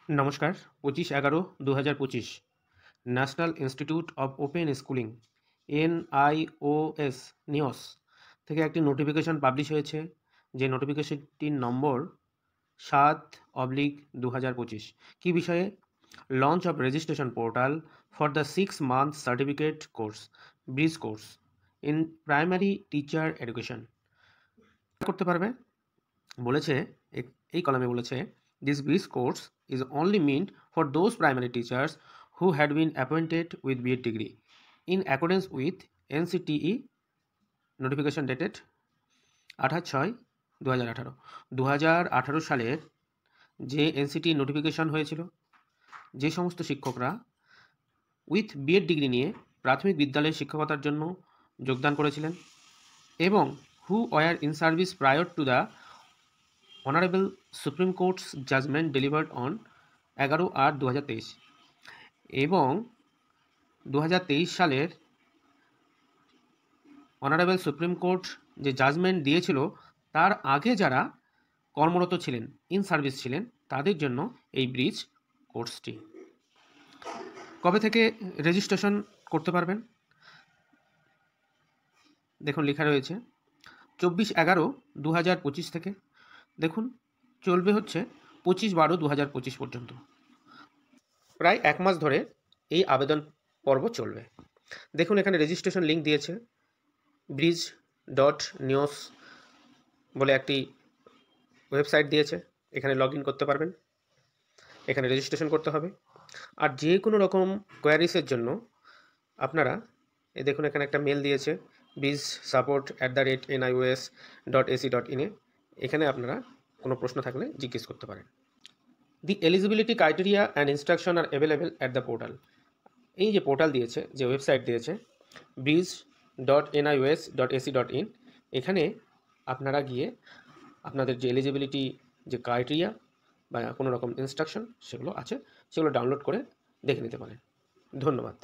নমস্কার। 25/11/2025 national institute of open schooling NIOS Nios থেকে একটি নোটিফিকেশন পাবলিশ হয়েছে, যে নোটিফিকেশনটির নম্বর 7/2025। কী বিষয়ে? Launch of registration portal for the 6 month certificate course bridge course in primary teacher education করতে পারবে বলেছে। এই কলামে বলেছে, this BRIES course is only meant for those primary teachers who had been appointed with B.Ed degree in accordance with NCTE notification dated 28/6/2018। 2018 সালের যে NCTE notification হয়েছিল, যে সমস্ত শিক্ষকরা উইথ B.Ed ডিগ্রি নিয়ে প্রাথমিক বিদ্যালয়ে শিক্ষকতার জন্য যোগদান করেছিলেন এবং who were in service prior to the honourable supreme court's judgement delivered on 11/8/2023 এবং 2023 সালের অনারেবল সুপ্রিম কোর্ট যে জাজমেন্ট দিয়েছিল তার আগে যারা কর্মরত ছিলেন, ইন সার্ভিস ছিলেন, তাদের জন্য এই ব্রিজ কোর্সটি। কবে থেকে রেজিস্ট্রেশন করতে পারবেন? দেখুন লেখা রয়েছে 24/11/2025 থেকে। দেখুন চলবে হচ্ছে 25/12/2025 পর্যন্ত। প্রায় 1 মাস ধরে এই আবেদন পর্ব চলবে। দেখুন এখানে রেজিস্ট্রেশন লিঙ্ক দিয়েছে, bridge.neos বলে একটি ওয়েবসাইট দিয়েছে, এখানে লগ ইন করতে পারবেন, এখানে রেজিস্ট্রেশন করতে হবে। আর যে কোনো রকম কোয়ারিসের জন্য আপনারা দেখুন এখানে একটা মেল দিয়েছে, bridge@nios.ac.in এখানে আপনারা কোনো প্রশ্ন থাকলে জিজ্ঞেস করতে পারেন। The eligibility criteria and instruction are available at the portal. এই যে পোর্টাল দিয়েছে, যে ওয়েবসাইট দিয়েছে bridge.nios.ac.in, এখানে আপনারা গিয়ে আপনাদের যে এলিজিবিলিটি যে ক্রাইটেরিয়া বা কোনো রকম ইনস্ট্রাকশন সেগুলো আছে, সেগুলো ডাউনলোড করে দেখে নিতে পারেন। ধন্যবাদ।